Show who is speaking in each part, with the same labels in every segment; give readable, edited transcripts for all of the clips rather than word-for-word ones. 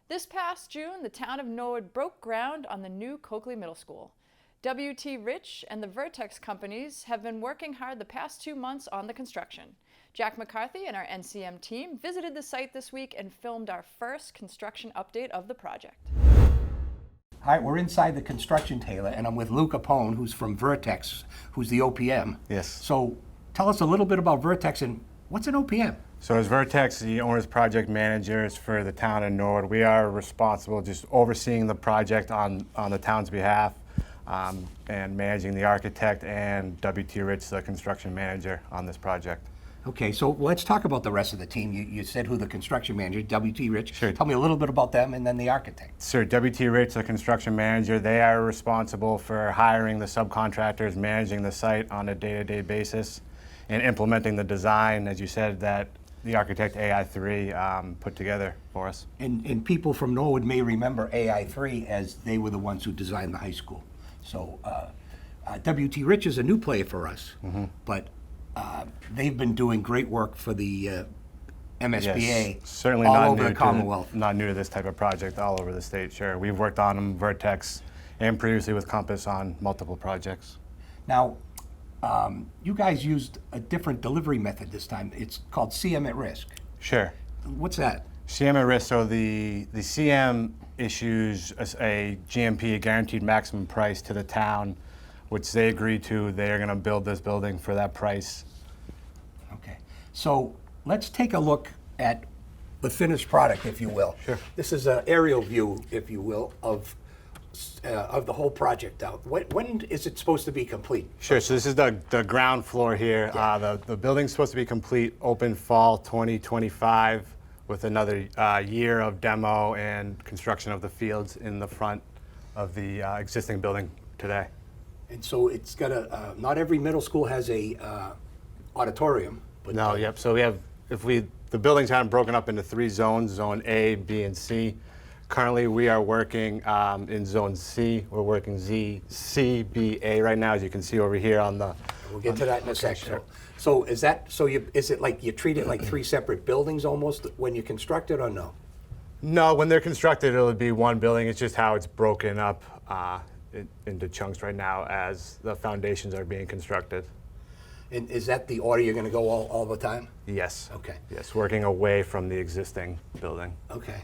Speaker 1: This past June, the town of Norwood broke ground on the new Coakley Middle School. W.T. Rich and the Vertex companies have been working hard the past 2 months on the construction. Jack McCarthy and our NCM team visited the site this week and filmed our first construction update of the project.
Speaker 2: All right, we're inside the construction trailer, and I'm with Lou Capone, who's from Vertex, who's the OPM.
Speaker 3: Yes.
Speaker 2: So tell us a little bit about Vertex and what's an OPM?
Speaker 3: So as Vertex, the owner's project managers for the town of Norwood, we are responsible just overseeing the project on the town's behalf and managing the architect and W.T. Rich, the construction manager on this project.
Speaker 2: Okay, so let's talk about the rest of the team. You said who the construction manager, W.T. Rich.
Speaker 3: Sure.
Speaker 2: Tell me a little bit about them and then the architect.
Speaker 3: Sir, W.T. Rich, the construction manager, they are responsible for hiring the subcontractors, managing the site on a day-to-day basis, and implementing the design, as you said, that the architect AI3 put together for us.
Speaker 2: And people from Norwood may remember AI3 as they were the ones who designed the high school. So W.T. Rich is a new player for us, but they've been doing great work for the MSBA,
Speaker 3: yes, certainly
Speaker 2: all
Speaker 3: not
Speaker 2: over
Speaker 3: new
Speaker 2: the Commonwealth.
Speaker 3: Not new to this type of project, all over the state, sure. We've worked on them, Vertex, and previously with Compass on multiple projects.
Speaker 2: Now, you guys used a different delivery method this time. It's called CM at risk.
Speaker 3: Sure.
Speaker 2: What's that?
Speaker 3: CM at risk, so the CM issues a GMP, a guaranteed maximum price to the town, which they agree to. They are going to build this building for that price.
Speaker 2: Okay. So let's take a look at the finished product, if you will.
Speaker 3: Sure.
Speaker 2: This is an aerial view, if you will, of the whole project out. When is it supposed to be complete?
Speaker 3: Sure, so this is the ground floor here.
Speaker 2: Yeah.
Speaker 3: The building's supposed to be complete open fall 2025 with another year of demo and construction of the fields in the front of the existing building today.
Speaker 2: And so it's got a, not every middle school has a auditorium. But
Speaker 3: No, yep, so we have, the building's kind of broken up into 3 zones, Zone A, B, and C. Currently, we are working in Zone C. We're working Z, C, B, A right now, as you can see over here on the.
Speaker 2: We'll get to that in a second.
Speaker 3: Sure.
Speaker 2: So is that, is it like you treat it like 3 separate buildings almost when you construct it, or no?
Speaker 3: No, when they're constructed, it'll be one building. It's just how it's broken up into chunks right now as the foundations are being constructed.
Speaker 2: And is that the order you're going to go all the time?
Speaker 3: Yes.
Speaker 2: Okay.
Speaker 3: Yes, working away from the existing building.
Speaker 2: Okay.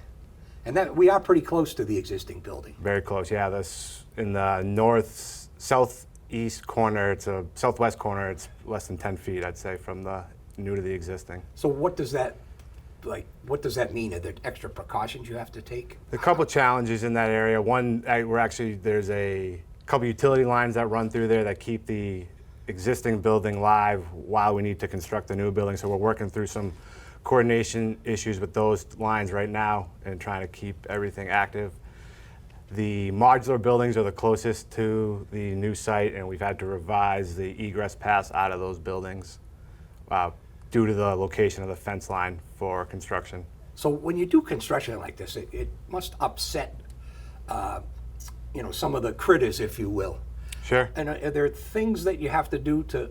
Speaker 2: And that we are pretty close to the existing building.
Speaker 3: Very close, yeah. That's in the southeast corner. It's a southwest corner. It's less than 10 feet, I'd say, from the new to the existing.
Speaker 2: So what does that mean? Are there extra precautions you have to take?
Speaker 3: A couple challenges in that area. One, there's a couple utility lines that run through there that keep the existing building live while we need to construct the new building. So we're working through some coordination issues with those lines right now and trying to keep everything active. The modular buildings are the closest to the new site, and we've had to revise the egress paths out of those buildings due to the location of the fence line for construction.
Speaker 2: So when you do construction like this, it must upset some of the critters, if you will.
Speaker 3: Sure.
Speaker 2: And are there things that you have to do to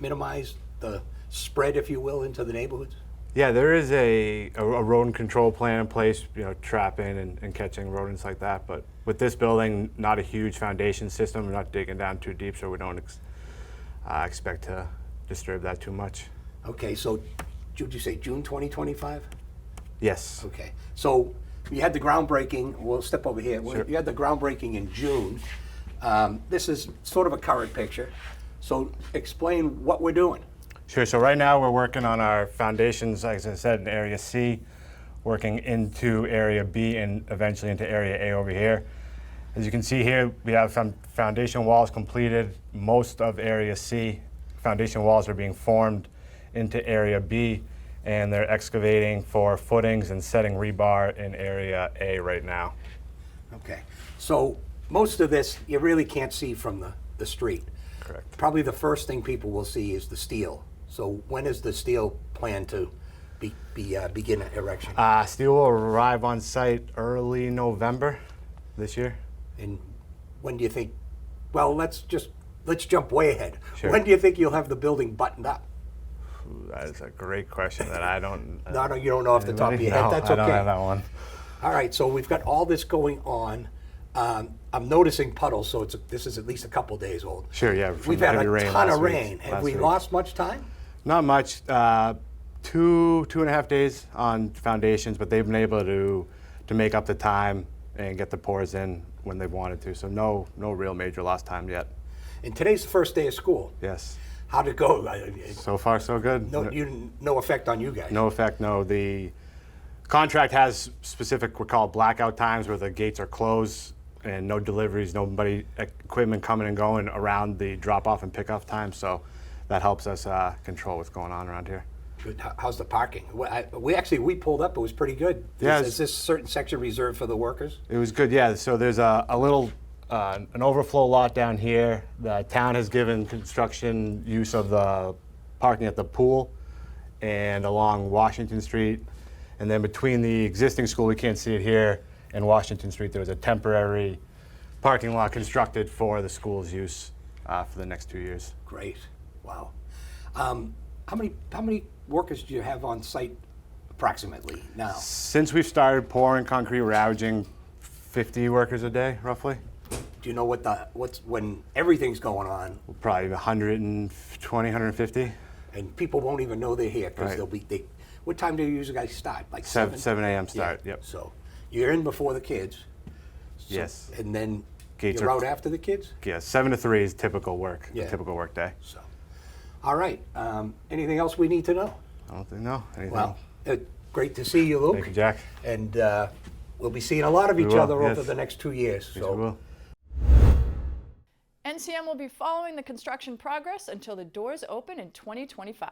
Speaker 2: minimize the spread, if you will, into the neighborhoods?
Speaker 3: Yeah, there is a rodent control plan in place, trapping and catching rodents like that. But with this building, not a huge foundation system. We're not digging down too deep, so we don't expect to disturb that too much.
Speaker 2: Okay, so did you say June 2025?
Speaker 3: Yes.
Speaker 2: Okay, so you had the groundbreaking. We'll step over here.
Speaker 3: Sure.
Speaker 2: You had the groundbreaking in June. This is sort of a current picture. So explain what we're doing.
Speaker 3: Sure, so right now we're working on our foundations, like I said, in Area C, working into Area B and eventually into Area A over here. As you can see here, we have foundation walls completed. Most of Area C, foundation walls are being formed into Area B, and they're excavating for footings and setting rebar in Area A right now.
Speaker 2: Okay, so most of this you really can't see from the street.
Speaker 3: Correct.
Speaker 2: Probably the first thing people will see is the steel. So when is the steel planned to begin erection?
Speaker 3: Steel will arrive on site early November this year.
Speaker 2: And when do you think? Well, let's jump way ahead.
Speaker 3: Sure.
Speaker 2: When do you think you'll have the building buttoned up?
Speaker 3: That is a great question that I don't.
Speaker 2: No, you don't know off the top of your head.
Speaker 3: No,
Speaker 2: That's okay.
Speaker 3: I don't have that one.
Speaker 2: All right, so we've got all this going on. I'm noticing puddles, so this is at least a couple days old.
Speaker 3: Sure, yeah. from
Speaker 2: We've had
Speaker 3: heavy
Speaker 2: a
Speaker 3: rain
Speaker 2: ton
Speaker 3: last
Speaker 2: of
Speaker 3: week-
Speaker 2: rain. Have
Speaker 3: last
Speaker 2: we
Speaker 3: week.
Speaker 2: lost much time?
Speaker 3: Not much. 2.5 days on foundations, but they've been able to make up the time and get the pours in when they've wanted to. So no real major lost time yet.
Speaker 2: And today's the first day of school.
Speaker 3: Yes.
Speaker 2: How'd it go?
Speaker 3: So far, so good.
Speaker 2: No effect on you guys.
Speaker 3: No effect, no. The contract has specific, we call it blackout times, where the gates are closed and no deliveries, equipment coming and going around the drop-off and pickup time. So that helps us control what's going on around here.
Speaker 2: Good. How's the parking? We pulled up. It was pretty good.
Speaker 3: Yeah,
Speaker 2: Is this certain section reserved for the workers?
Speaker 3: It was good, yeah. So there's a little, an overflow lot down here. The town has given construction use of the parking at the pool and along Washington Street. And then between the existing school, we can't see it here, and Washington Street, there was a temporary parking lot constructed for the school's use for the next 2 years.
Speaker 2: Great. Wow. How many workers do you have on site approximately now?
Speaker 3: Since we've started pouring concrete, we're averaging 50 workers a day, roughly.
Speaker 2: Do you know what's when everything's going on
Speaker 3: Probably 120, 150.
Speaker 2: and people won't even know they're here because
Speaker 3: Right.
Speaker 2: what time do you usually guys start? Like
Speaker 3: 7 a.m. start,
Speaker 2: Yeah.
Speaker 3: yep.
Speaker 2: So you're in before the kids. So-
Speaker 3: Yes.
Speaker 2: And then
Speaker 3: Gates
Speaker 2: you're
Speaker 3: are-
Speaker 2: out after the kids?
Speaker 3: Yeah, 7 to 3 is typical work,
Speaker 2: Yeah.
Speaker 3: a typical work day.
Speaker 2: So, all right. Anything else we need to know?
Speaker 3: I don't think, no. Anything?
Speaker 2: Well, great to see you, Luke.
Speaker 3: Thank you, Jack.
Speaker 2: And we'll be seeing a lot of each
Speaker 3: will,
Speaker 2: other over
Speaker 3: yes.
Speaker 2: the next 2 years.
Speaker 3: Yes,
Speaker 2: So
Speaker 3: we will.
Speaker 1: NCM will be following the construction progress until the doors open in 2025.